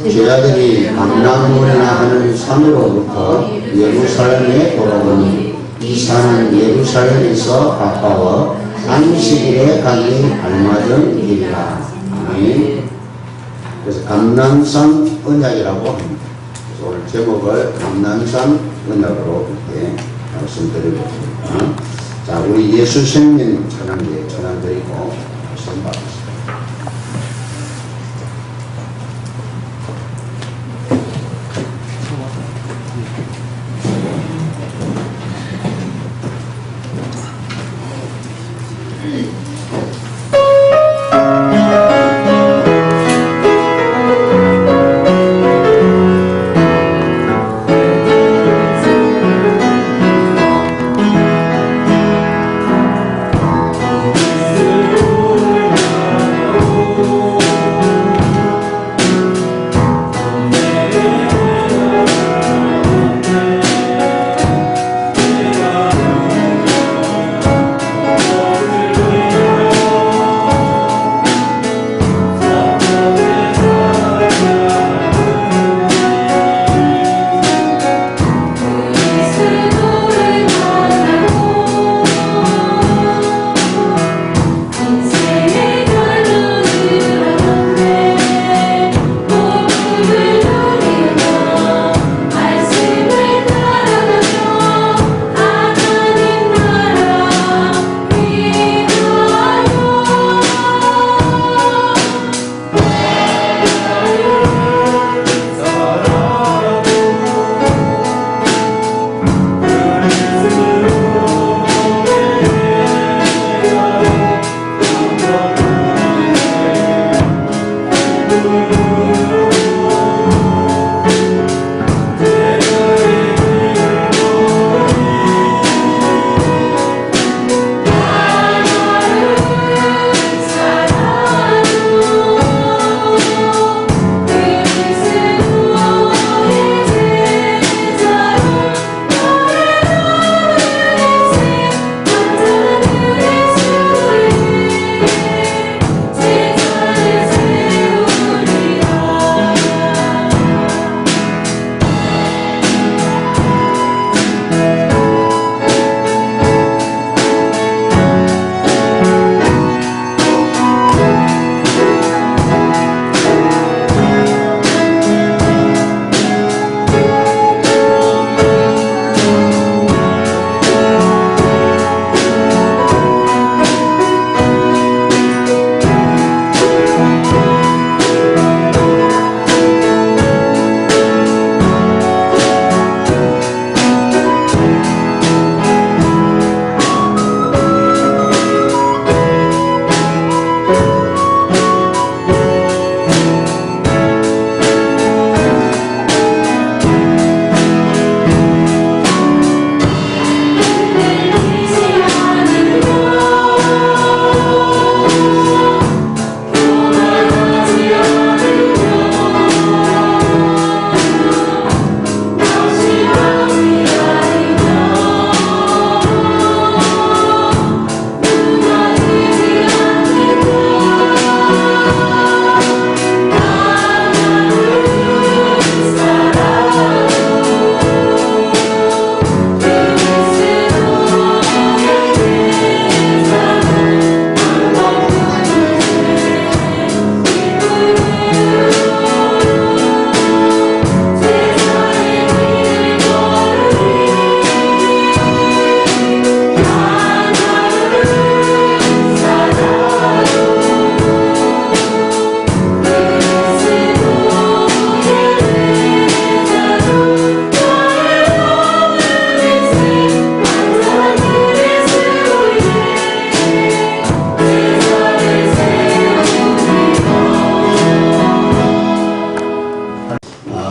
제자들이 감람문이라 하는 산으로부터 예루살렘에 돌아오니 이 산은 예루살렘에서 가까워 안식일에 가기 알맞은 길이라. 아멘. 그래서 감람산 언약이라고 합니다. 그래서 오늘 제목을 감람산 언약으로 이렇게 말씀드리고 있습니다. 자, 우리 예수 생명 찬양대 전환드리고 선발하겠습니다.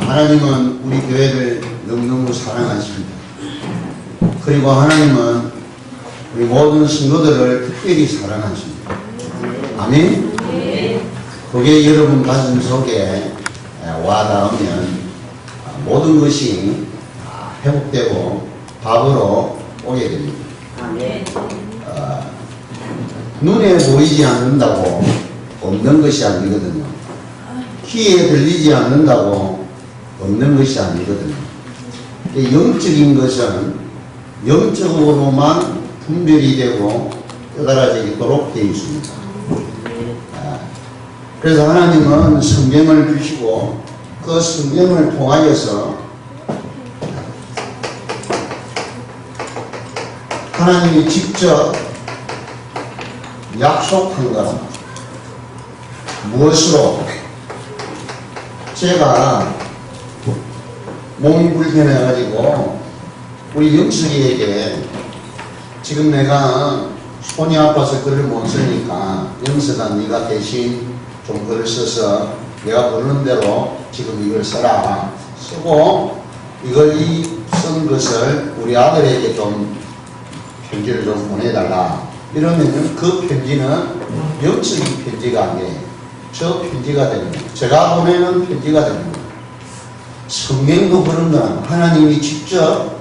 하나님은 우리 교회를 너무너무 사랑하십니다. 그리고 하나님은 우리 모든 성도들을 특별히 사랑하십니다. 아멘? 그게 여러분 가슴 속에 와닿으면 모든 것이 회복되고 밥으로 오게 됩니다. 눈에 보이지 않는다고 없는 것이 아니거든요. 귀에 들리지 않는다고 없는 것이 아니거든요. 영적인 것은 영적으로만 분별이 되고 깨달아지도록 되어 있습니다. 그래서 하나님은 성경을 주시고 그 성경을 통하여서 하나님이 직접 약속한 것 무엇으로? 제가 몸이 불편해가지고 우리 영석이에게 지금 내가 손이 아파서 글을 못 쓰니까 영석아 네가 대신 좀 글을 써서 내가 부르는 대로 지금 이걸 써라. 쓰고 이걸 쓴 것을 우리 아들에게 좀 편지를 좀 보내달라. 이러면 그 편지는 영적인 편지가 아니에요. 저 편지가 됩니다. 제가 보내는 편지가 됩니다. 성경도 그런 건 하나님이 직접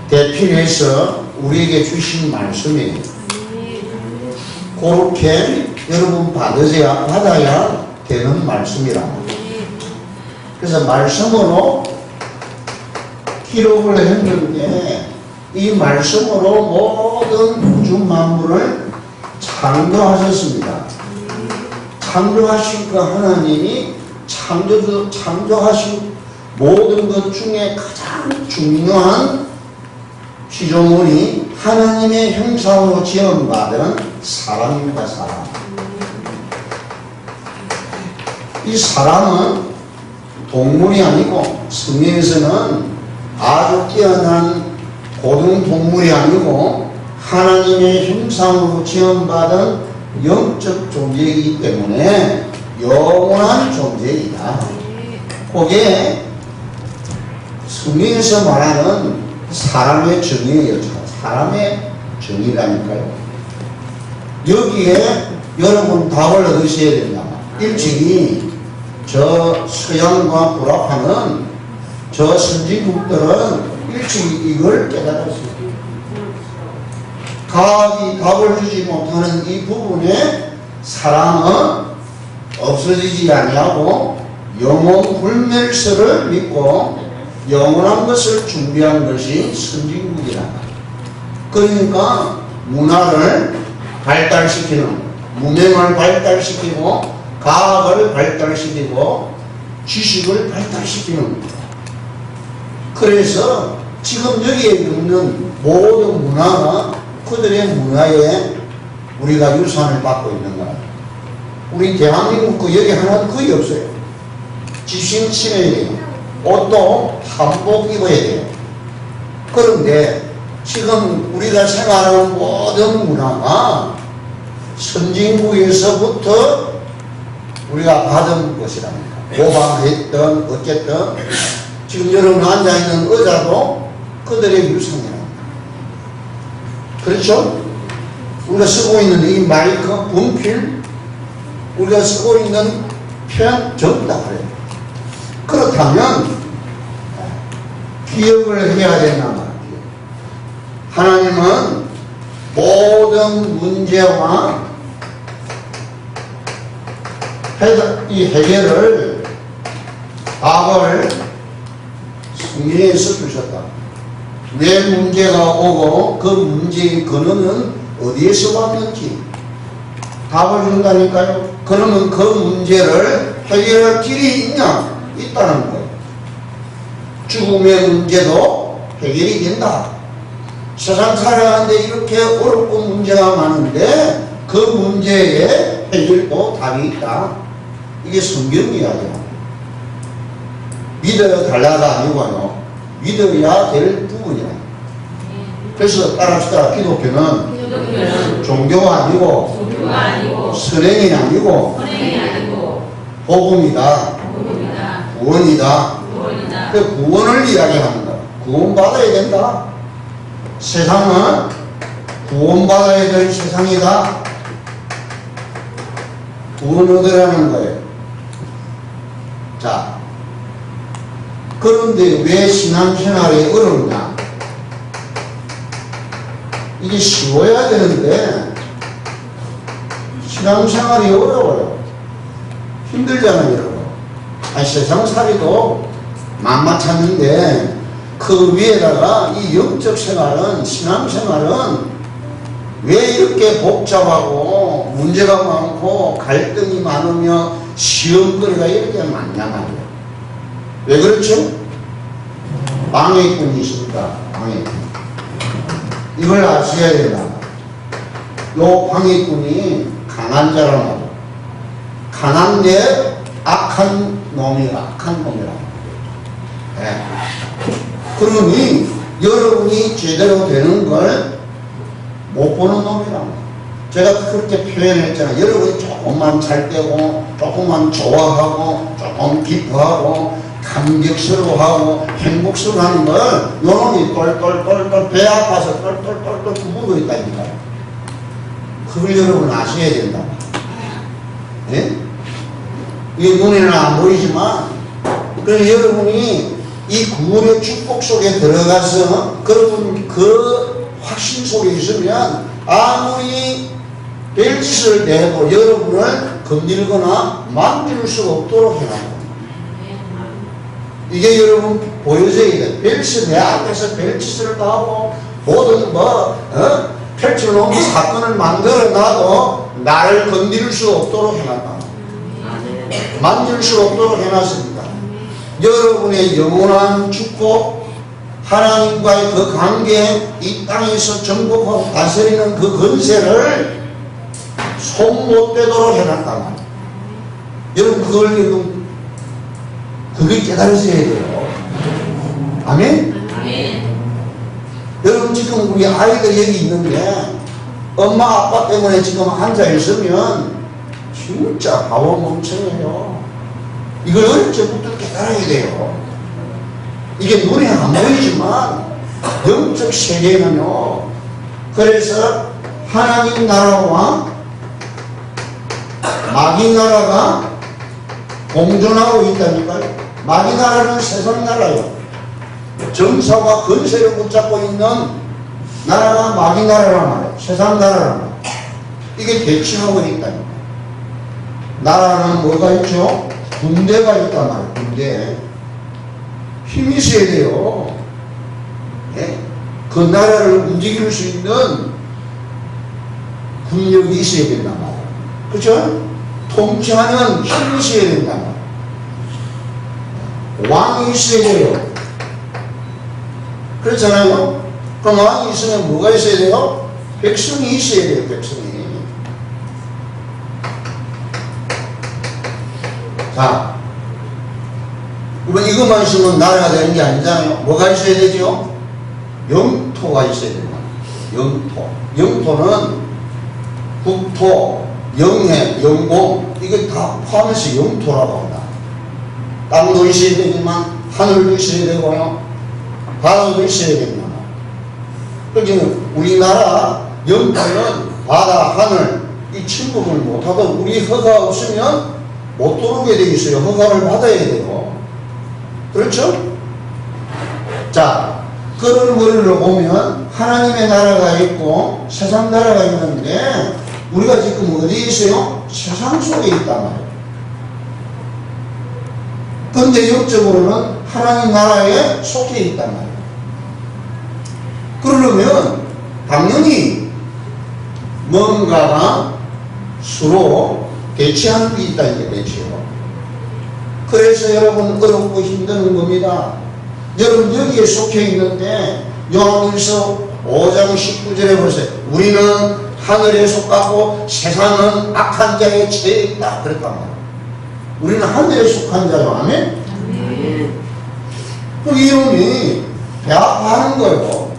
대필해서 우리에게 주신 말씀이에요. 그렇게 여러분 받아야 되는 말씀이라. 그래서 말씀으로 기록을 했는데 이 말씀으로 모든 우주 만물을 창조하셨습니다. 창조하신 그 하나님이 창조하신 모든 것 중에 가장 중요한 피조물이 하나님의 형상으로 지음받은 사람입니다. 사람. 이 사람은 동물이 아니고 성경에서는 아주 뛰어난 고등동물이 아니고 하나님의 형상으로 지음받은 영적 존재이기 때문에 영원한 존재이다. 그게 성경에서 말하는 사람의 정의예요. 사람의 정의라니까요. 여기에 여러분 답을 얻으셔야 된다. 일찍이 저 서양과 불합하는 저 선진국들은 일찍이 이걸 깨달았어요. 과학이 답을 주지 못하는 이 부분에 사람은 없어지지 아니하고 영원 불멸설을 믿고 영원한 것을 준비한 것이 선진국이라. 그러니까 문화를 발달시키는, 문명을 발달시키고 과학을 발달시키고 지식을 발달시키는 거예요. 그래서 지금 여기에 있는 모든 문화가 그들의 문화에 우리가 유산을 받고 있는 거야. 우리 대한민국 그 여기 하나도 거의 없어요. 지식 신어야 돼요. 옷도 한복 입어야 돼요. 그런데 지금 우리가 생활하는 모든 문화가 선진국에서부터 우리가 받은 것이랍니다. 모방했던 어쨌든 지금 여러분 앉아있는 의자도 그들의 유산이랍니다. 그렇죠? 우리가 쓰고 있는 이 마이크, 분필, 우리가 쓰고 있는 펜 전부 다 그래요. 그렇다면 기억을 해야 된단 말이에요. 하나님은 모든 문제와 이 해결을 답을 성경에서 주셨다. 왜 문제가 오고 그 문제의 근원은 어디에서 왔는지 답을 준다니까요. 그러면 그 문제를 해결할 길이 있냐? 있다는 거예요. 죽음의 문제도 해결이 된다. 세상 살아가는데 이렇게 어렵고 문제가 많은데 그 문제에 해결도 답이 있다. 이게 성경 이야기야. 믿어야 달라가 아니고요. 믿어야 될 부분이야. 그래서 따라합시다. 기독교는 종교가 아니고 선행이 아니고 복음이다. 구원이다. 그 구원을 이야기합니다. 구원받아야 된다. 세상은 구원받아야 될 세상이다. 구원 얻으라는 거예요. 자, 그런데 왜 신앙생활이 어렵냐? 이게 쉬워야 되는데 신앙생활이 어려워요. 힘들잖아요, 여러분. 아니, 세상살이도 만만찮은데 그 위에다가 이 영적 생활은, 신앙생활은 왜 이렇게 복잡하고 문제가 많고 갈등이 많으며 시험거리가 이렇게 많냐 말이야. 왜 그렇죠? 방해꾼이 있습니다. 방해꾼. 이걸 아셔야 된다. 요 방해꾼이 강한 자란 말이야. 강한데 악한 놈이라. 네. 그러니 여러분이 제대로 되는 걸 못 보는 놈이라고. 제가 그렇게 표현했잖아요. 여러분이 조금만 잘 되고 조금만 좋아하고 조금 기뻐하고 감격스러워하고 행복스러워하는 걸 요놈이 똘똘똘똘 배 아파서 똘똘똘똘 구부고 있다니까요. 그걸 여러분 아셔야 된다. 예? 이게 눈에는 안 보이지만 그래서 여러분이 이 구원의 축복 속에 들어가서 그 확신 속에 있으면 아무리 별짓을 내고 여러분을 건드리거나 만질 수 없도록 해놔요. 이게 여러분 보여져야 돼. 별짓 내 앞에서 별짓을 하고 모든 펼쳐놓은 사건을 만들어놔도 나를 건드릴 수 없도록 해놨다. 만질 수 없도록 해놨습니다. 여러분의 영원한 축복, 하나님과의 그 관계, 이 땅에서 정복하고 다스리는 그 건세를 손 못 대도록 해놨단 말이에요. 여러분 그걸 깨달으셔야 돼요. 아멘? 여러분 지금 우리 아이들 여기 있는데 엄마 아빠 때문에 지금 앉아있으면 진짜 바보 멍청해요. 이걸 어릴 때부터 깨달아야 돼요. 이게 눈에 안 보이지만 영적 세계는요. 그래서 하나님 나라와 마귀 나라가 공존하고 있다니까요. 마귀 나라는 세상 나라예요. 정사와 건세를 붙잡고 있는 나라가 마귀 나라란 말이에요. 세상 나라란 말이에요. 이게 대치하고 있다니까요. 나라는 뭐가 있죠? 군대가 있단 말이에요. 군대. 힘이 있어야 돼요. 네? 그 나라를 움직일 수 있는 군력이 있어야 된단 말이에요. 그렇죠? 통치하는 힘이 있어야 된단 말이에요. 왕이 있어야 돼요. 그렇잖아요? 그럼 왕이 있으면 뭐가 있어야 돼요? 백성이 있어야 돼요. 백성이. 자, 그러면 이것만 있으면 나라가 되는 게 아니잖아요. 뭐가 있어야 되죠? 영토가 있어야 됩니다. 영토. 영토는 국토, 영해, 영공, 이거 다 포함해서 영토라고 합니다. 땅도 있어야 되지만 하늘도 있어야 되고요. 바다도 있어야 됩니다. 그러니까 우리나라 영토는 바다, 하늘, 이 침범을 못하던 우리 허가 없으면 못 들어오게 되어 있어요. 허가를 받아야 돼요. 그렇죠? 자, 그런 머리를 보면 하나님의 나라가 있고 세상 나라가 있는데 우리가 지금 어디에 있어요? 세상 속에 있단 말이에요. 그런데 영적으로는 하나님 나라에 속해 있단 말이에요. 그러려면 당연히 뭔가가 서로 대치하는 게 있다는 게 대치요. 그래서 여러분 어렵고 힘드는 겁니다. 여러분 여기에 속해 있는데 요한일서 5장 19절에 보세요. 우리는 하늘에 속하고 세상은 악한 자의 죄에 있다. 그랬단 말이에요. 우리는 하늘에 속한 자요. 아멘? 그럼 이놈이 배 아파하는 거예요.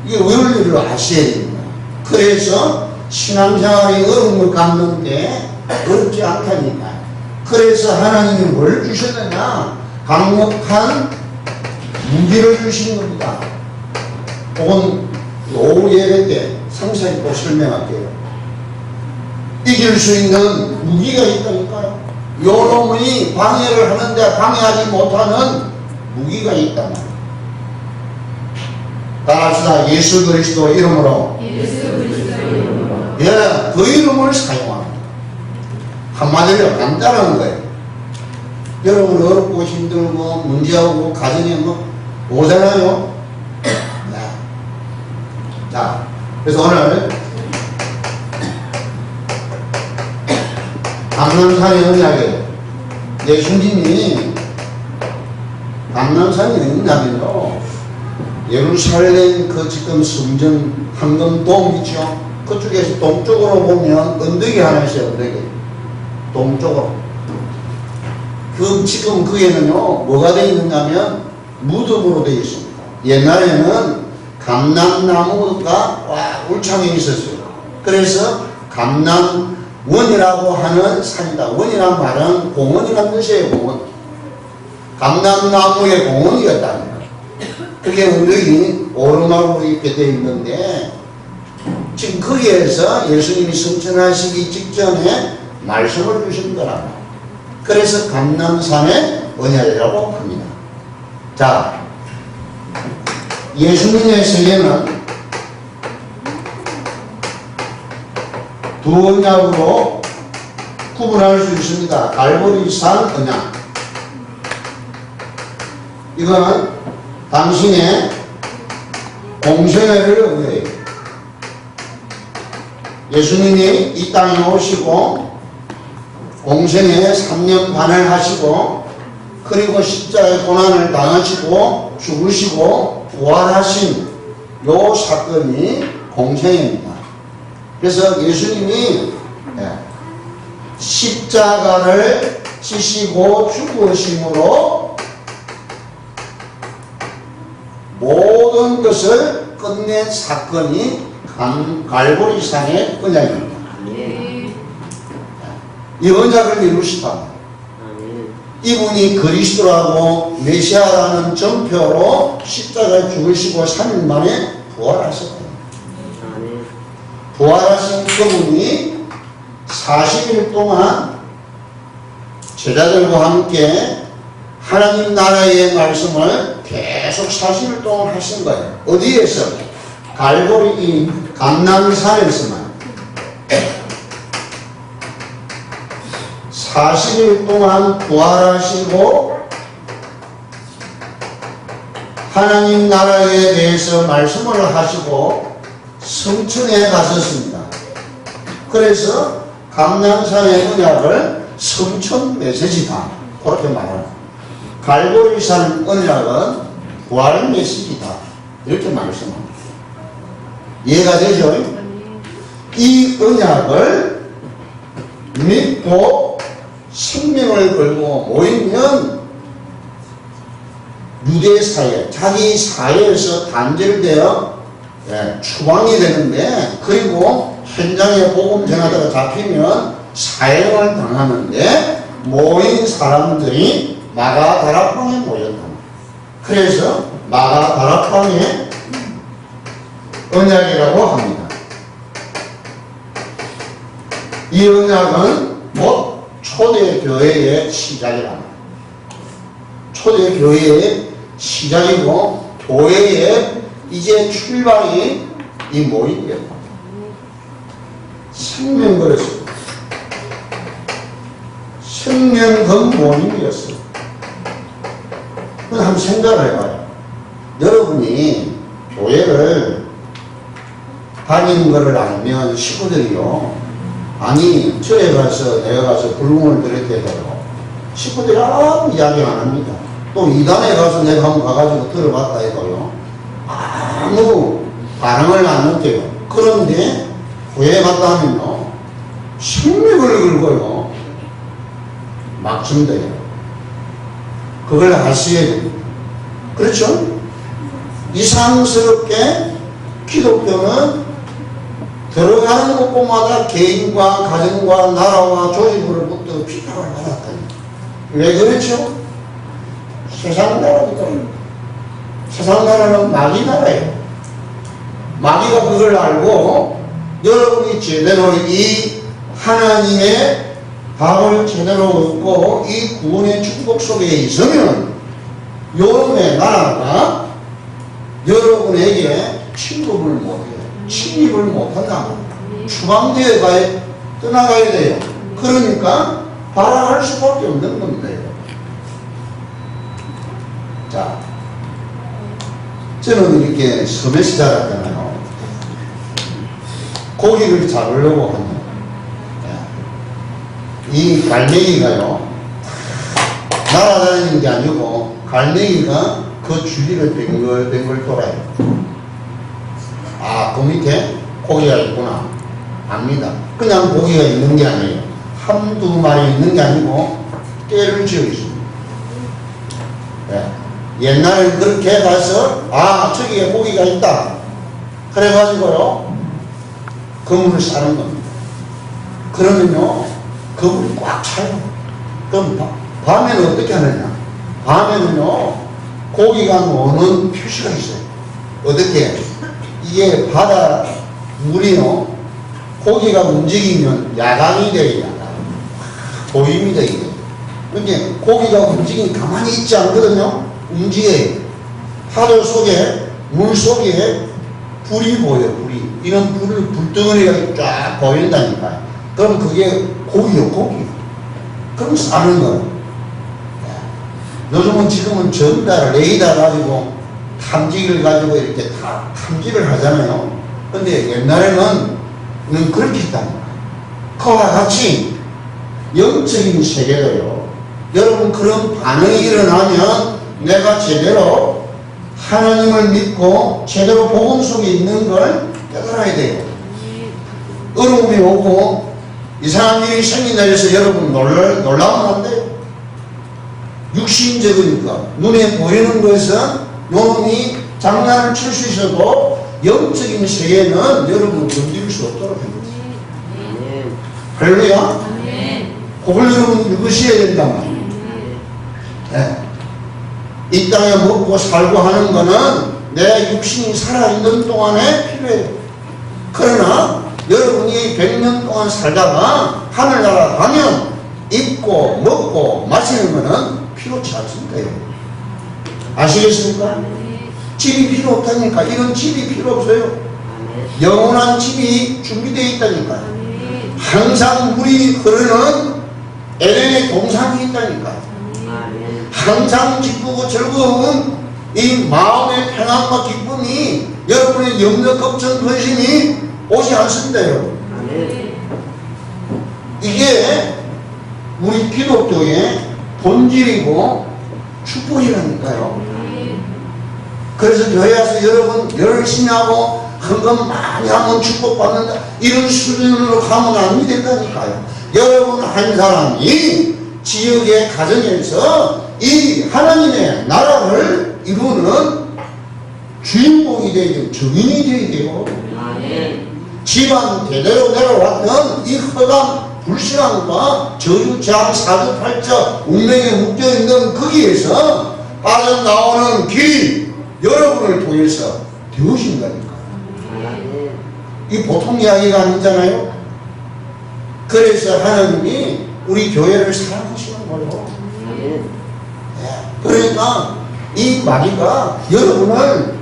이게 원리를 아셔야 됩니다. 그래서 신앙생활이 어려움을 갖는데 어렵지 않다니까. 그래서 하나님이 뭘 주셨느냐? 강력한 무기를 주신 겁니다. 그건 오후 예배 때 상세히 또 설명할게요. 이길 수 있는 무기가 있다니까요. 요 놈이 방해를 하는데 방해하지 못하는 무기가 있단 말이에요. 따라합시다. 예수 그리스도 이름으로. 예, 그 이름을 사용합니다. 한마디로 간단한 거예요. 여러분 어렵고 힘들고 문제하고 가정에 뭐 오잖아요. 네. 자, 그래서 오늘 감남산의 언약이에요. 예수님이 감남산의 언약이요. 예루살렘 그 지금 성전 황금돔 있죠. 그쪽에서 동쪽으로 보면 언덕이 하나 있어요. 언덕이 동쪽으로. 그 지금 그에는요 뭐가 되어 있느냐면 무덤으로 되어 있습니다. 옛날에는 감람나무가 울창에 있었어요. 그래서 감람원이라고 하는 산이다. 원이란 말은 공원이라는 뜻이에요. 공원. 감람나무의 공원이었답니다. 그게 언덕이 오르막으로 이렇게 되어 있는데 지금 거기에서 예수님이 승천하시기 직전에 말씀을 주신 거랍니다. 그래서 감람산의 언약이라고 합니다. 자, 예수님의 세계는 두 언약으로 구분할 수 있습니다. 갈보리산 언약. 이거는 당신의 공생애를 의뢰해요. 예수님이 이 땅에 오시고 공생애 3년 반을 하시고 그리고 십자가의 고난을 당하시고 죽으시고 부활하신 요 사건이 공생애입니다. 그래서 예수님이 십자가를 지시고 죽으심으로 모든 것을 끝낸 사건이 갈보리산의 언약입니다. 이 언약을 이루시다. 이분이 그리스도라고 메시아라는 전표로 십자가에 죽으시고 3일 만에 부활하셨다. 부활하신 그분이 40일 동안 제자들과 함께 하나님 나라의 말씀을 계속 40일 동안 하신 거예요. 어디에서? 갈보리 감람산에서만 40일 동안 부활하시고 하나님 나라에 대해서 말씀을 하시고 성천에 가셨습니다. 그래서 감람산의 언약을 성천 메시지다 그렇게 말합니다. 갈보리산 언약은 부활 메시지다 이렇게 말씀합니다. 이해가 되죠? 이 언약을 믿고 생명을 걸고 모이면 유대 사회, 자기 사회에서 단절되어 추방이 되는데 그리고 현장에 복음 전하다가 잡히면 사형을 당하는데 모인 사람들이 마가다락방에 모였다. 그래서 마가다락방의 언약이라고 합니다. 이 언약은 곧 초대교회의 시작이랍니다. 초대교회의 시작이고 교회의 이제 출발이 이 모임이었다. 생명그릇입니다. 생명금 모임이었어요. 한번 생각을 해봐요. 여러분이 교회를 다니는 것을 알면 식구들이요. 아니 절에 가서 내가 가서 불공을 드릴 때도 식구들이 아무 이야기 안 합니다. 또 이단에 가서 내가 한번 가가지고 들어봤다 해도요. 아무 반응을 안 할게요. 그런데 교회 갔다 하면요. 생명을 걸고요. 막 준대요. 그걸 아셔야 됩니다. 그렇죠? 이상스럽게 기독교는 들어가는 곳마다 개인과 가정과 나라와 조직으로부터 비판을 받았다니. 왜 그렇죠? 세상 나라니까. 세상 나라는 마귀 나라예요. 마귀가 그걸 알고 여러분이 제대로 이 하나님의 답을 제대로 얻고 이 구원의 축복 속에 있으면 여러분의 나라가 여러분에게 침입을 못해요. 침입을 못한다. 추방되어 떠나가야 돼요. 그러니까 발악할 수밖에 없는 겁니다. 자, 저는 이렇게 섬에서 자랐잖아요. 고기를 잡으려고 하면 이 갈매기가요 날아다니는 게 아니고 갈매기가 그 주위를 뱅글뱅글 돌아요. 아, 그 밑에 고기가 있구나 압니다. 그냥 고기가 있는 게 아니에요. 한두 마리 있는 게 아니고 떼를 지어 있습니다. 옛날에 그렇게 가서 아, 저기에 고기가 있다 그래가지고요 그물을 싸는 겁니다. 그러면요 그물이 꽉 차요. 그럼 밤에는 어떻게 하느냐, 밤에는요 고기가 노는 표시가 있어요. 어떻게? 이게 바다 물이요 고기가 움직이면 야광이 돼요. 야광 보임이 돼요. 근데 고기가 움직이면 가만히 있지 않거든요. 움직여요. 파도 속에 물 속에 불이 보여. 불이 이런 불덩어리가 쫙 보인다니까요. 그럼 그게 고기요 고기. 그럼 싸는 거예요. 요즘은 지금은 전달 레이더 가지고 탐지기를 가지고 이렇게 다 탐지를 하잖아요. 근데 옛날에는 그렇게 했다니까. 그와 같이 영적인 세계도요 여러분 그런 반응이 일어나면 내가 제대로 하나님을 믿고 제대로 복음 속에 있는 걸 깨달아야 돼요. 어려움이 오고 이상한 일이 생긴다 해서 여러분 놀라면 안 돼요. 육신적이니까 눈에 보이는 것은 요놈이 장난을 칠 수 있어도 영적인 세계는 여러분 건드릴 수 없도록 합니다. 할렐루야. 그걸 여러분 읽으셔야 된단 말이에요. 네. 이 땅에 먹고 살고 하는 거는 내 육신이 살아있는 동안에 필요해요. 그러나 여러분이 100년 동안 살다가 하늘나라 가면 입고 먹고 마시는 거는 필요치 않습니다. 아시겠습니까? 집이 필요 없다니까. 이런 집이 필요 없어요. 영원한 집이 준비되어 있다니까요. 항상 물이 흐르는 에덴의 동산이 있다니까요. 항상 기쁘고 즐거운 이 마음의 평안과 기쁨이 여러분의 염려, 걱정, 근심이 오지 않습니다. 여러분. 이게 우리 기독교의 본질이고 축복이라니까요. 그래서 교회 와서 여러분 열심히 하고 헌금 많이 하면 축복받는다 이런 수준으로 가면 안 된다니까요. 여러분 한 사람이 지역의 가정에서 이 하나님의 나라를 이루는 주인공이 되야 돼요. 증인이 되야 돼요. 집안 대대로 내려왔던 이 허감 불신앙과 저주, 재앙, 사주, 팔자 운명에 묶여있는 거기에서 빠져나오는 길이 여러분을 통해서 되어진다니까. 이 보통 이야기가 아니잖아요. 그래서 하나님이 우리 교회를 사랑하시는 거예요. 그러니까 이 마귀가 여러분을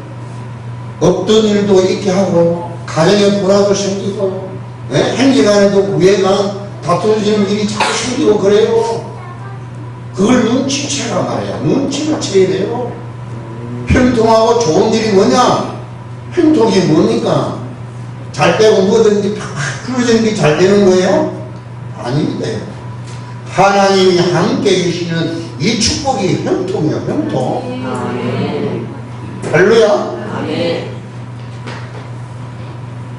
없던 일도 있게 하고 가정에 불화도 생기고 행기간에도 구애가 다투어지는 일이 자꾸 생기고 그래요. 그걸 눈치채라 말이야. 눈치를 채야 돼요. 형통하고 좋은 일이 뭐냐? 형통이 뭡니까? 잘 되고 뭐든지 팍 풀어지는 게 잘 되는 거예요? 아닙니다. 하나님이 함께 계시는 이 축복이 형통이에요. 형통. 할렐루야.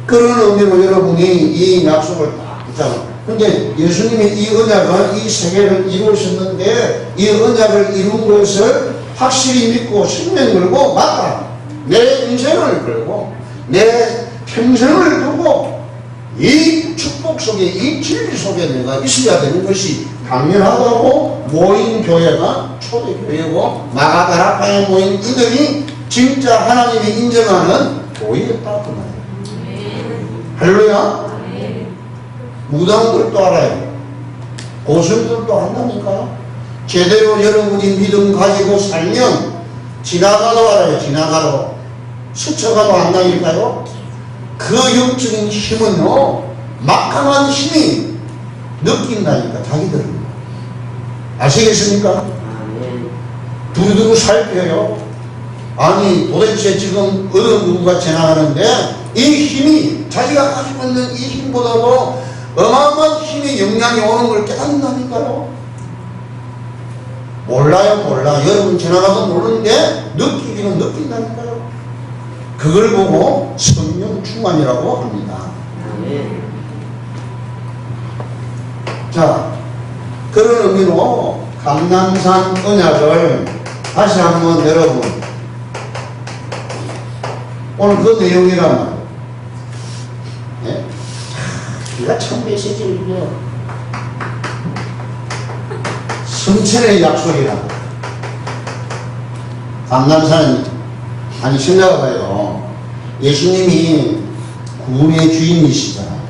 그런 의미로 여러분이 이 약속을 딱 붙잡아요. 근데 예수님이 이 언약을 이 세계를 이루셨는데 이 언약을 이룬 것을 확실히 믿고 생명 걸고 맞다. 내 인생을 걸고 내 평생을 두고 이 축복 속에 이 진리 속에 내가 있어야 되는 것이 당연하다고 모인 교회가 초대교회고 마가다락방에 모인 이들이 진짜 하나님이 인정하는 교회였다고 말해요. 할렐루야. 무당들도 알아요. 고수들도 안다니까요. 제대로 여러분이 믿음 가지고 살면 지나가도 알아요. 지나가도 스쳐가도 안다니까요. 그 영적인 힘은요 막강한 힘이 느낀다니까 자기들은. 아시겠습니까? 아멘. 두루두루 살펴요. 아니 도대체 지금 어느 누구가 지나가는데 이 힘이 자기가 가지고 있는 이 힘보다도 어마어마한 힘의 영향이 오는 걸 깨닫는다니까요. 몰라요. 몰라. 여러분 지나가도 모르는데 느끼기는 느낀다니까요. 그걸 보고 성령 충만이라고 합니다. 아멘. 자, 그런 의미로 감남산 언약을 다시 한번 여러분 오늘 그 내용이란 말이에요. 예? 이거 참 메시지를요. 성천의 약속이라. 감남산은 아니 생각해봐요. 예수님이 구원의 주인이시잖아요.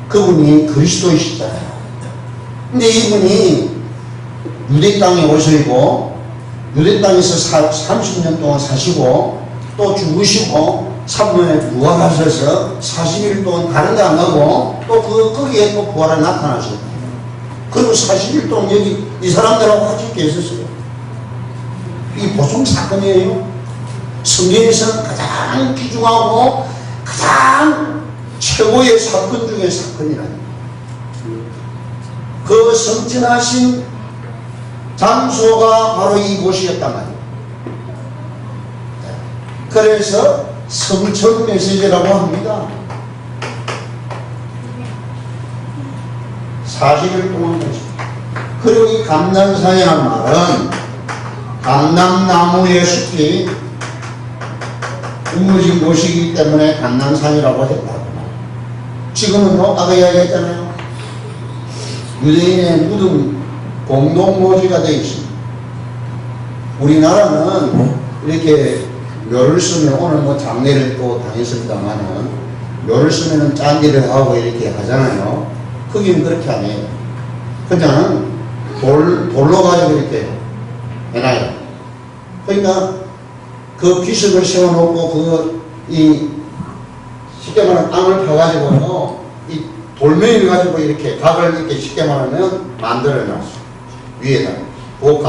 그분이 그리스도이시잖아요. 근데 이분이 유대 땅에 오시고 유대 땅에서 30년 동안 사시고 또 죽으시고 3년에 부활하셔서 40일 동안 다른 데 안 가고 또 거기에 또 부활에 나타나셨어요. 그리고 40일 동안 여기 이 사람들하고 같이 계셨어요. 이 보통 사건이에요. 성경에서는 가장 귀중하고 가장 최고의 사건 중의 사건이라니. 그 성천하신 장소가 바로 이곳이었단 말이에요. 그래서 성천 메시지라고 합니다. 40일 동안 계셨어요. 그리고 이 감남산이라는 말은 감남나무의 숲이 우거진 곳이기 때문에 감남산이라고 했다고. 지금은요, 아까 이야기했잖아요. 유대인의 무덤 공동묘지가 되어 있습니다. 우리나라는 이렇게 묘를 쓰면 오늘 뭐 장례를 또 다녔습니다만은 묘를 쓰면은 짠디를 하고 이렇게 하잖아요. 거기는 그렇게 안 해요. 그냥 돌로 가지고 이렇게 해놔요. 그러니까 그 비석을 세워놓고 쉽게 말하면 땅을 파가지고 이 돌멩이를 가지고 이렇게 각을 이렇게 쉽게 말하면 만들어놨어. 위에다. 그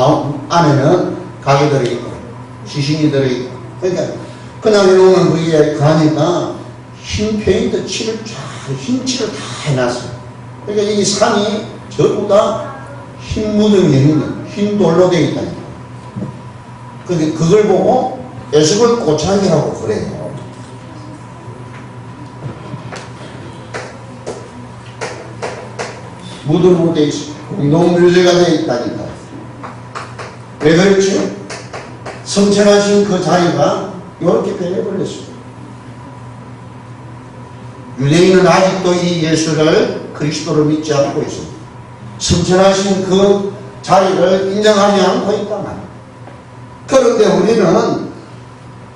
안에는 각이 들어있고 시신이 들어있고. 그러니까 그냥 해놓으면 위에 가니까 흰 페인트 칠을 흰 칠을 다 해놨어요. 그러니까 이 산이 전부 다 흰 무덤이 있는 흰 돌로 되어 있다니까. 그걸 보고 에스골 고창이라고 그래요. 무덤으로 되어 있어. 공동묘지가 되어 있다니까. 왜 그렇지? 성천하신 그 자리가 이렇게 변해버렸어요. 유대인은 아직도 이 예수를 그리스도로 믿지 않고 있습니다. 성천하신 그 자리를 인정하지 않고 있단 말이에요. 그런데 우리는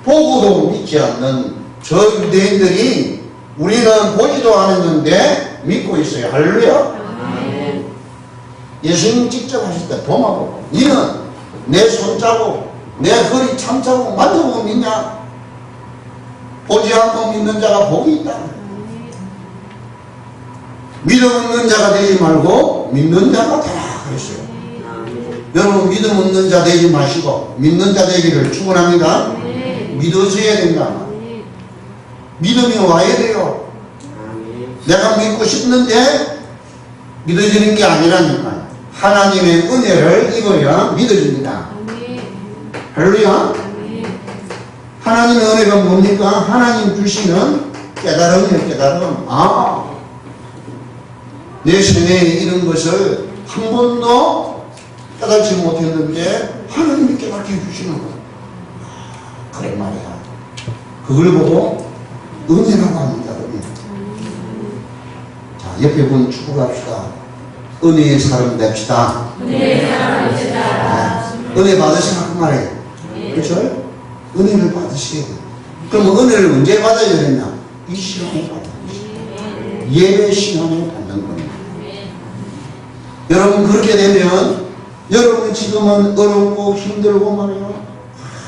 보고도 믿지 않는 저 유대인들이 우리는 보지도 않았는데 믿고 있어요. 할렐루야. 예수님 직접 하실 때 도마보고 니는 내 손자국 내 허리 참자국 만져보고 믿냐? 보지 않고 믿는 자가 복이 있다. 믿음 없는 자가 되지 말고 믿는 자가 되라 그랬어요. 여러분 믿음 없는 자 되지 마시고 믿는 자 되기를 축원합니다. 믿어줘야 된다. 믿음이 와야 돼요. 내가 믿고 싶는데 믿어지는 게 아니라니까요. 하나님의 은혜를 입어야 믿어집니다. 할렐루야. 하나님의 은혜가 뭡니까? 하나님 주시는 깨달음이에요. 깨달음. 내 생애에 이런 것을 한 번도 깨닫지 못했는데 하나님이 깨닫게 해주시는 거야. 그래 말이야. 그걸 보고 은혜라고 합니다. 은혜. 자, 옆에 분 축복합시다. 은혜의 사람 됩시다. 은혜의 사람 됩시다. 은혜 받으시라고 말해요. 그렇죠? 은혜를 받으셔야 돼요. 그럼 은혜를 언제 받아야 되냐? 이 시간에 받아야 돼요. 예배 시간에 받는 겁니다. 여러분 그렇게 되면 여러분 지금은 어렵고 힘들고 말이에요.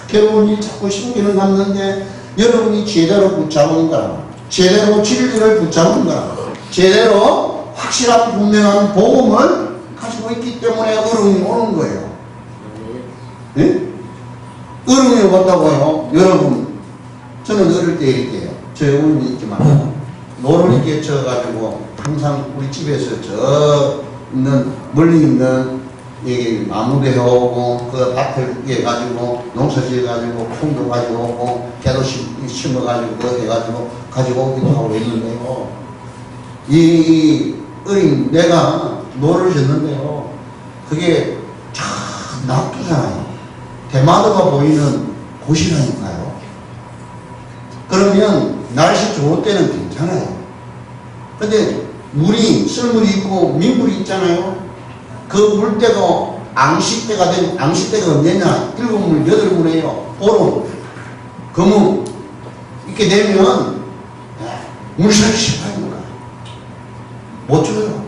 괴로운 일 자꾸 신경을 남는데 여러분이 제대로 붙잡은 거라. 제대로 진리를 붙잡은 거라. 제대로 확실한 분명한 복음을 가지고 있기 때문에 어려움이 오는 거예요. 예? 어려움이 온다고요. 여러분, 저는 어릴 때 이렇게 저희 어머니 있지만 노를 이렇게 져가지고 항상 우리 집에서 저 있는 멀리 있는 여기 나무도 해오고 그 밭을 해가지고 농사 지어가지고 콩도 가지고 오고 깨도 심어가지고 그거 해가지고 가지고 오기도 하고 있는데요. 이 어린 내가 노를 졌는데요. 그게 참 나쁘잖아요. 대마도가 보이는 곳이라니까요. 그러면 날씨 좋을 때는 괜찮아요. 근데 물이 썰물이 있고 민물이 있잖아요. 그 물때가 앙시때가 되면 앙시때가 언제냐 7물 8물이에요. 보름 금음 이렇게 되면 물살이 심하는 거예요. 못 줘요.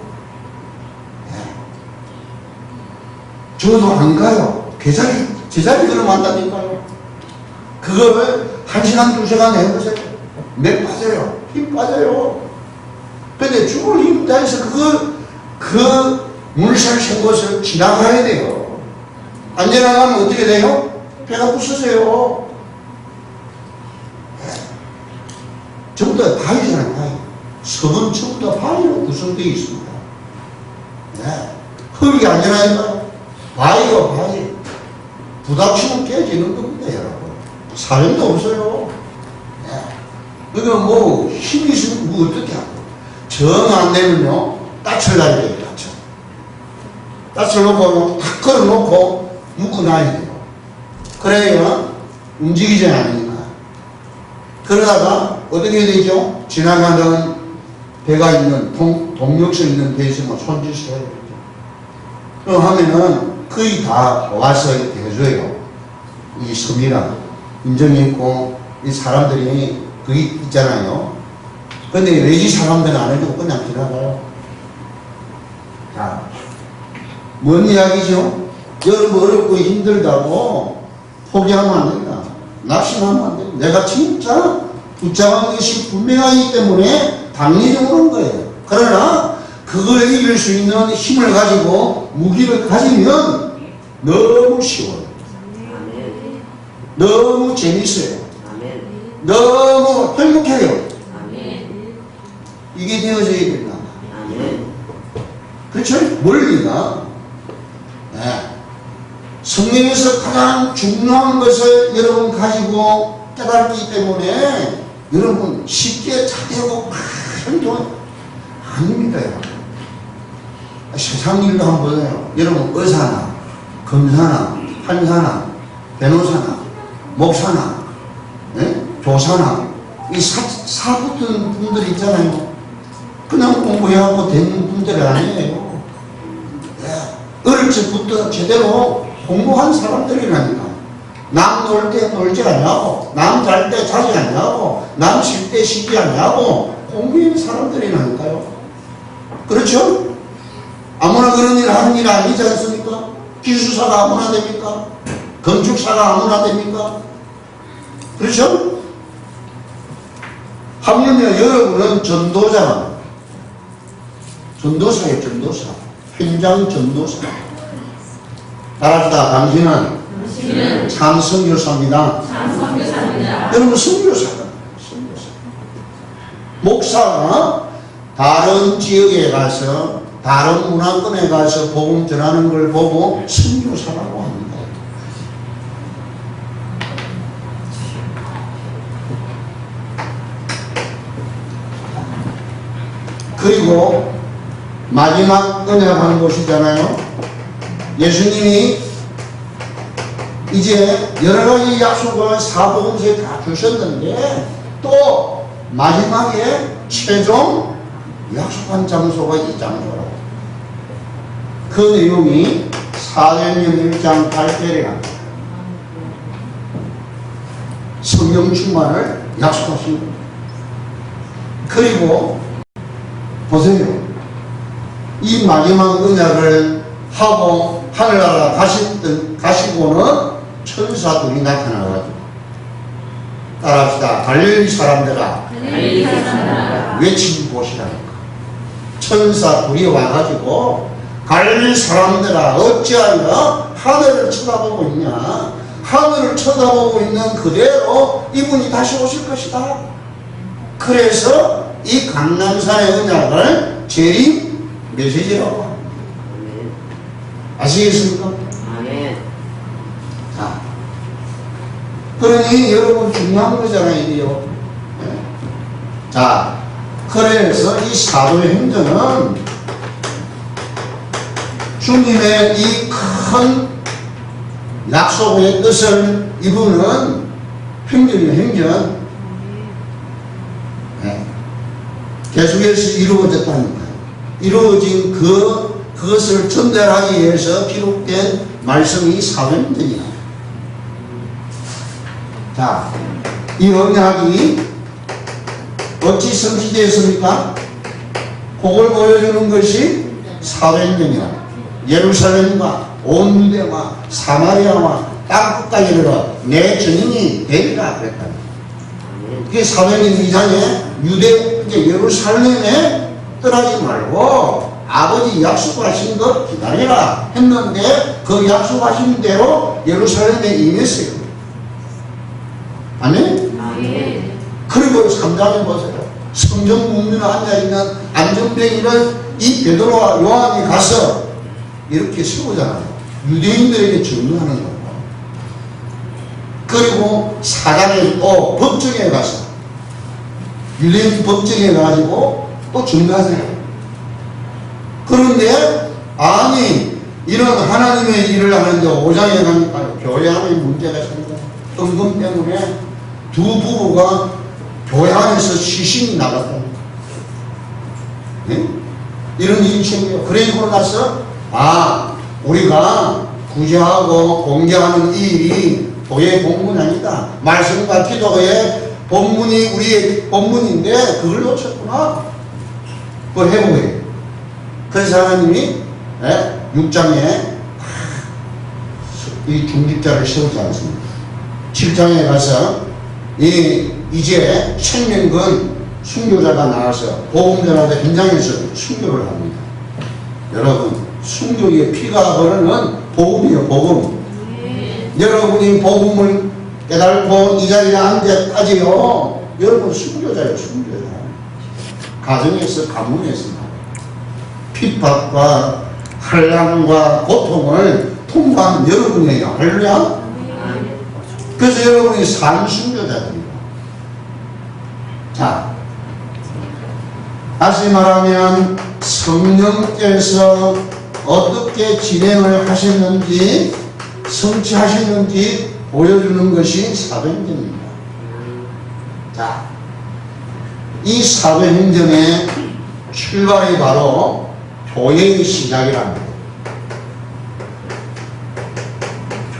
저도 안 가요. 제자리 걸어만다니까요. 그거를 1시간 2시간 해보세요. 맥 빠져요. 힘 빠져요. 근데 죽을 힘 다해서 그 물살 센 곳을 지나가야 돼요. 안 지나가면 어떻게 돼요? 배가 부서져요. 전부 다 바위잖아요, 바위. 섬은 전부 다 바위로 구성되어 있습니다. 네. 흙이 아니라니까요. 바위가 바위. 부닥치면 깨지는 겁니다, 여러분. 사령도 없어요. 네. 그러니까 뭐 힘이 있으면 뭐 어떻게 하고. 정 안 되면요, 따철 나야 돼요, 따철. 따철 놓고 탁 걸어 놓고 묶어놔야 돼요. 그래야 움직이지 않으니까. 그러다가 어떻게 되죠? 지나가는 배가 있는 동력서 있는 배에서 뭐 손짓을 해야 되죠. 그럼 하면은 거의 다 와서 이렇게 해줘요. 이 섬이랑 인정이 있고 이 사람들이 거기 있잖아요. 근데 외지 사람들은 안 해주고 그냥 지나가요. 자, 뭔 이야기죠? 여러분 어렵고 힘들다고 포기하면 안 된다. 낙심하면 안 된다. 내가 진짜 붙잡은 것이 분명하기 때문에 당연히 오는 거예요. 그러나 그걸 이길 수 있는 힘을 가지고 무기를 가지면 너무 쉬워요. 너무 재밌어요. 너무 행복해요. 이게 되어져야 된다. 그렇죠? 원리가. 네. 성경에서 가장 중요한 것을 여러분 가지고 깨닫기 때문에 여러분 쉽게 자되고 행동 아닙니다. 세상 일도 한번 보세요. 여러분 의사나 검사나 판사나 변호사나 목사나 교사나 이 사 붙은 분들 있잖아요. 그냥 공부해갖고 되는 분들이 아니에요. 어릴 적부터 제대로 공부한 사람들이라니까. 남 놀 때 놀지 않냐고, 남 잘 때 자지 않냐고, 남 쉴 때 쉬지 않냐고 공부한 사람들이라니까요. 그렇죠? 아무나 그런 일 하는 일 아니지 않습니까? 기술사가 아무나 됩니까? 건축사가 아무나 됩니까? 그렇죠? 하물며 여러분은 전도자가 전도사예요. 전도사. 현장 전도사. 따라합시다. 당신은 참 선교사입니다. 여러분 선교사다. 선교사. 목사가 다른 지역에 가서 다른 문화권에 가서 복음 전하는 걸 보고 선교사라고 합니다. 그리고 마지막 언약하는 곳이잖아요. 예수님이 이제 여러가지 약속을 사복음서에 다 주셨는데 또 마지막에 최종 약속한 장소가 이 장소라고. 그 내용이 사도행전 1장 8절이라 성령 충만을 약속하신 거예요. 그리고 보세요. 이 마지막 언약을 하고 하늘나라 가시고는 천사들이 나타나가지고 따라합시다. 갈릴리 사람들아 외치는 곳이라니까. 천사 둘이 와가지고 갈릴리 사람들아 어찌하여 하늘을 쳐다보고 있냐. 하늘을 쳐다보고 있는 그대로 이분이 다시 오실 것이다. 그래서 이 강남산의 언약을 재림 메시지라고 합니다. 아시겠습니까? 아멘. 자, 그러니 여러분 중요한 거잖아요, 이게요. 자, 그래서 이 사도행전은 주님의 이 큰 약속의 뜻을 이루는 행전이에요, 행전. 네. 계속해서 이루어졌다니까요. 이루어진 그것을 전달하기 위해서 기록된 말씀이 사도행전이야. 자, 이 언약이 어찌 성취되었습니까? 그걸 보여주는 것이 사도행전이야. 예루살렘과 온 유대와 사마리아와 땅끝까지 이르러 내 증인이 되리라 그랬다. 그게 사도행전 2장에 유대, 예루살렘에 떠나지 말고 아버지 약속하신 것 기다리라 했는데 그 약속하신 대로 예루살렘에 임했어요. 아멘? 아멘. 그리고 3장에 보세요. 성전 문면에 앉아있는 안전뱅이를 이 베드로와 요한이 가서 이렇게 세우잖아요. 유대인들에게 증언하는 거고. 그리고 4장에 또 법정에 가서 유대인 법정에 가지고 또 증언하세요. 그런데 아니 이런 하나님의 일을 하는데 5장에 가니까 교회 안에 문제가 생겨요. 은근 때문에 두 부부가 교회 안에서 시신이 나갔다. 네? 이런 일이 생겨요. 그러고 나서 우리가 구제하고 공개하는 이 일이 교회의 본문이 아니다. 말씀과 기도의 본문이 우리의 본문인데 그걸 놓쳤구나. 그걸 회복해요. 그래서 하나님이 6장에 이 중직자를 세우지 않습니다. 7장에 가서 이제 생명근 순교자가 나와서 복음 전하다 현장에서 순교를 합니다. 여러분 순교의 피가 흐르는 복음이에요. 복음. 여러분이 복음을 깨달고 이 자리에 앉아까지요 여러분 순교자예요. 순교자. 가정에서 가문에서 핍박과 환난과 고통을 통과한 여러분이에요. 할렐루야. 그래서 여러분이 산 순교자들입니다. 자, 다시 말하면 성령께서 어떻게 진행을 하셨는지 성취하셨는지 보여주는 것이 사도행전입니다. 자, 이 사도행전의 출발이 바로 교회의 시작이랍니다.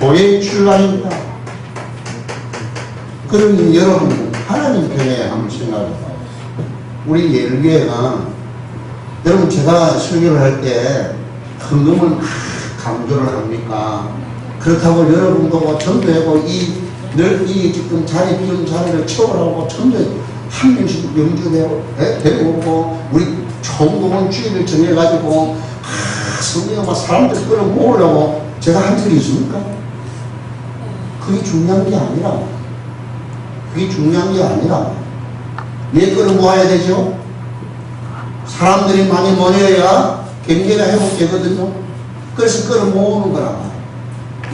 교회의 출발입니다. 그러니 여러분 하나님 편에 한번 생각해봐요. 우리 예일교회가 여러분 제가 설교를 할 때 헌금을 강조를 합니까? 그렇다고 여러분도 뭐 전도하고 이 지금 자리 비운 자리를 채우라고 전도 한 명씩 영주되고 오고 우리 총동원 주의를 정해가지고 성경과 사람들 끌어모으려고 제가 한 일이 있습니까? 그게 중요한 게 아니라 왜 끌어모아야 되죠? 사람들이 많이 모여야 경제가 회복되거든요. 그래서 끌어모으는 거란 말이에요.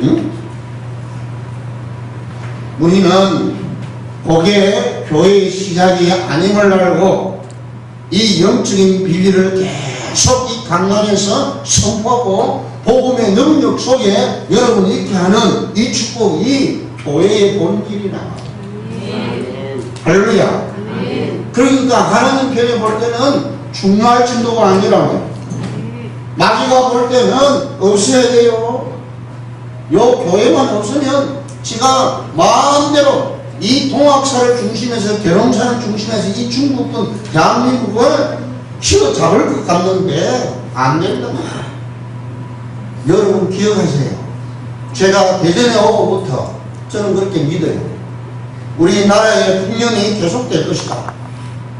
응? 우리는 그게 교회의 시작이 아님을 알고 이 영적인 비밀을 계속 이 강단에서 선포하고 복음의 능력 속에 여러분이 있게 하는 이 축복이 교회의 본질이라. 할렐루야. 그러니까 하나님 편에 볼 때는 중요할 정도가 아니라고요. 마귀가 볼 때는 없어야 돼요. 요 교회만 없으면 지가 마음대로 이 동학사를 중심해서 계룡사를 중심해서 이 중국과 대한민국을 휘어잡을 것 같는데 안 된다. 여러분 기억하세요. 제가 대전에 오고부터 저는 그렇게 믿어요. 우리나라의 국면이 계속될 것이다.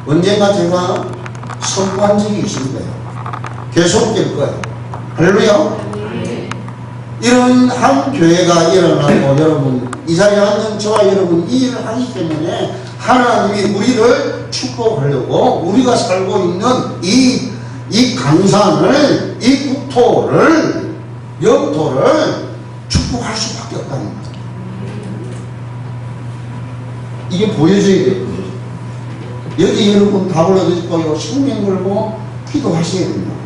언젠가 제가 선포한 적이 있습니다. 계속될 거예요. 할렐루야. 이런 한 교회가 일어나고 여러분 이 자리에 앉은 저와 여러분 이 일을 하기 때문에 하나님이 우리를 축복하려고 우리가 살고 있는 이 강산을 이 국토를 영토를 축복할 수밖에 없다는 거예요. 이게 보여져야 돼요. 여기 여러분 답을 얻으실 거예요. 성경 걸고 기도하셔야 됩니다.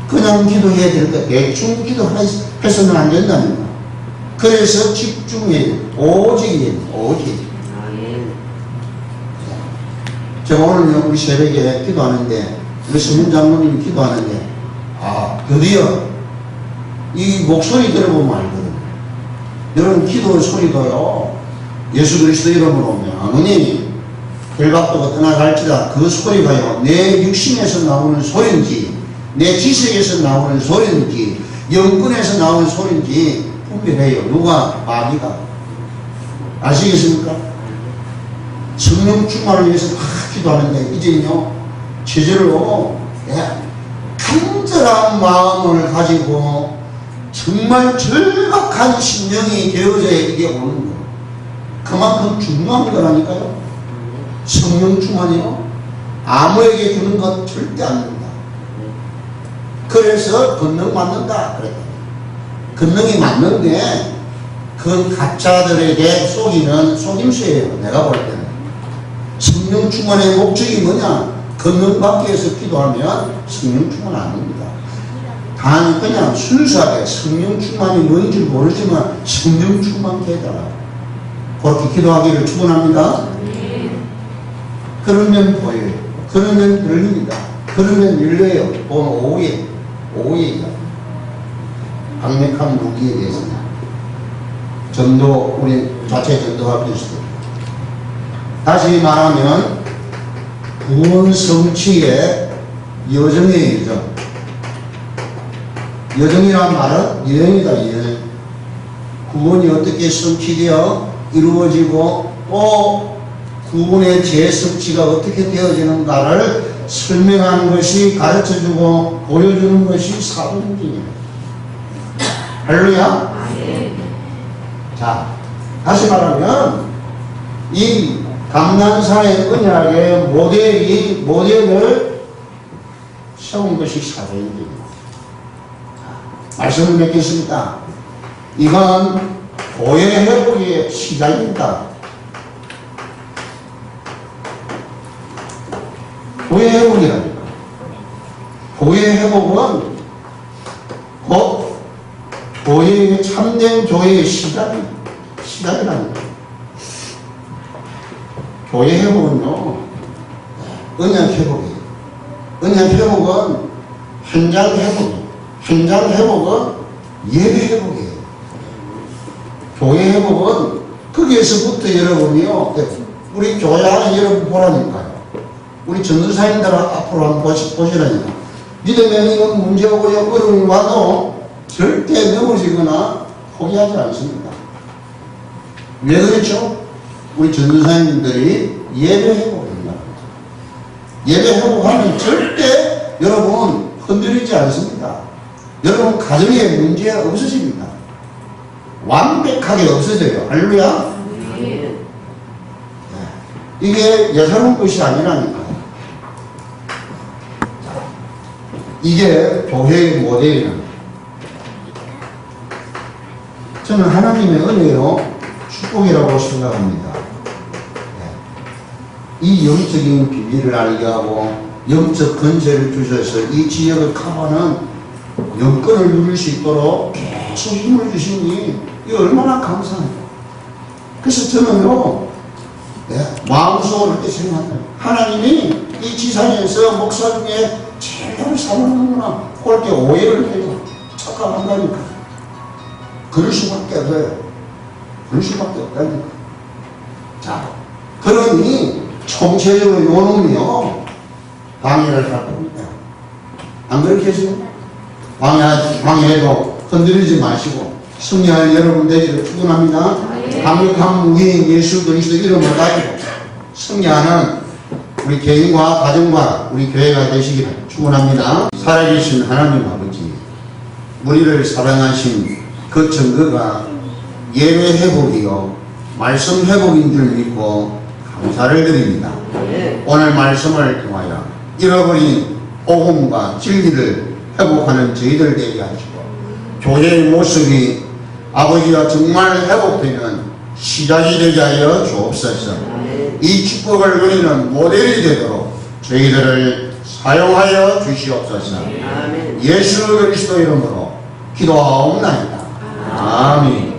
그냥 기도해야 될 거 대충 기도해서는 안 된다는 거예요. 그래서 집중해야 돼요. 오직이에요. 오직. 제가 오늘 우리 새벽에 기도하는데 우리 서문 장로님이 기도하는데 드디어 이 목소리 들어보면 알거든요. 여러분 기도 소리도요 예수 그리스도 이름으로 명하니 결박도가 떠나갈지라 그 소리가요 내 육신에서 나오는 소리인지 내 지식에서 나오는 소리인지 영권에서 나오는 소리인지 분별해요. 누가? 마귀가. 아시겠습니까? 성령 충만을 위해서 기도하는데 이제는요 제절로 간절한 마음을 가지고 정말 절박한 심령이 되어져야 이게 오는 거예요. 그만큼 중요한 거라니까요. 성령 충만이요 아무에게 주는 것 절대 안 됩니다. 그래서 권능 맞는다 그랬다. 권능이 맞는데 그 가짜들에게 속이는 속임수예요. 내가 볼 때는 성령 충만의 목적이 뭐냐? 권능 받기 위해서 기도하면 성령 충만 아닙니다. 단 그냥 순수하게 성령 충만이 뭔지 모르지만 성령 충만 되더라. 그렇게 기도하기를 축원합니다. 그러면 보여요. 그러면 열립니다. 그러면 열려요. 오후에 강력한 무기에 대해서는 전도 우리 자체 전도가 필수입니다. 다시 말하면 구원 성취의 여정의 여정. 여정이란 말은 여행이다. 여행. 구원이 어떻게 성취되어 이루어지고 또 구원의 재성취가 어떻게 되어지는가를 설명하는 것이 가르쳐주고 보여주는 것이 사도행전입니다. 할렐루야. 자, 다시 말하면 이 감난산의 언약의 모델을 세운 것이 사도행전입니다. 말씀을 맺겠습니다. 이건 교회 회복의 시작입니다. 교회 회복이라니까. 교회 회복은 곧 교회의 참된 교회의 시작이라니까. 교회 회복은요, 언약 회복이에요. 언약 회복은 현장 회복이에요. 현장 회복은 예배 회복이에요. 교회 회복은 거기에서부터 여러분이요, 우리 교회 안에 여러분 보라니까요. 우리 전도사님들 앞으로 한번 보시라니까. 믿으면 이건 문제오고 어려움이 와도 절대 넘어지거나 포기하지 않습니다. 왜 그렇죠? 우리 전도사님들이 예배 회복입니다. 예배 회복하면 절대 여러분 흔들리지 않습니다. 여러분 가정에 문제 없으십니다. 완벽하게 없어져요. 할렐루야. 이게 예사로운 것이 아니라니까요. 이게 교회의 모델이랍니다. 저는 하나님의 은혜요 축복이라고 생각합니다. 이 영적인 비밀을 알게 하고 영적 건재를 주셔서 이 지역을 커버는 영권을 누릴 수 있도록 계속 힘을 주시니 이 얼마나 감사합니다. 그래서 저는요 마음속으로 이렇게 생각합니다. 하나님이 이 지상에서 목사 중에 제대로 사모하는구나 그렇게 오해를 해요. 착각한다니까. 그럴 수밖에 없어요. 그럴 수밖에 없다니까. 자, 그러니 총체적으로 요놈이요 방해를 할 겁니다. 안 그렇게 해서요? 방해해도 흔들리지 마시고 승리할 여러분 되기를 축원합니다. 강력한 무기인 예수 그리스도 이름을 가지고 승리하는 우리 개인과 가정과 우리 교회가 되시기를 축원합니다. 살아계신 하나님 아버지, 우리를 사랑하신 그 증거가 예배 회복이요 말씀 회복인 줄 믿고 감사를 드립니다. 오늘 말씀을 통하여 잃어버린 복음과 진리를 회복하는 저희들 되게 하시고 교회의 모습이 아버지와 정말 회복되는 시작이 되게 하여 주옵소서. 이 축복을 누리는 모델이 되도록 저희들을 사용하여 주시옵소서. 예수 그리스도 이름으로 기도하옵나이다. 아멘.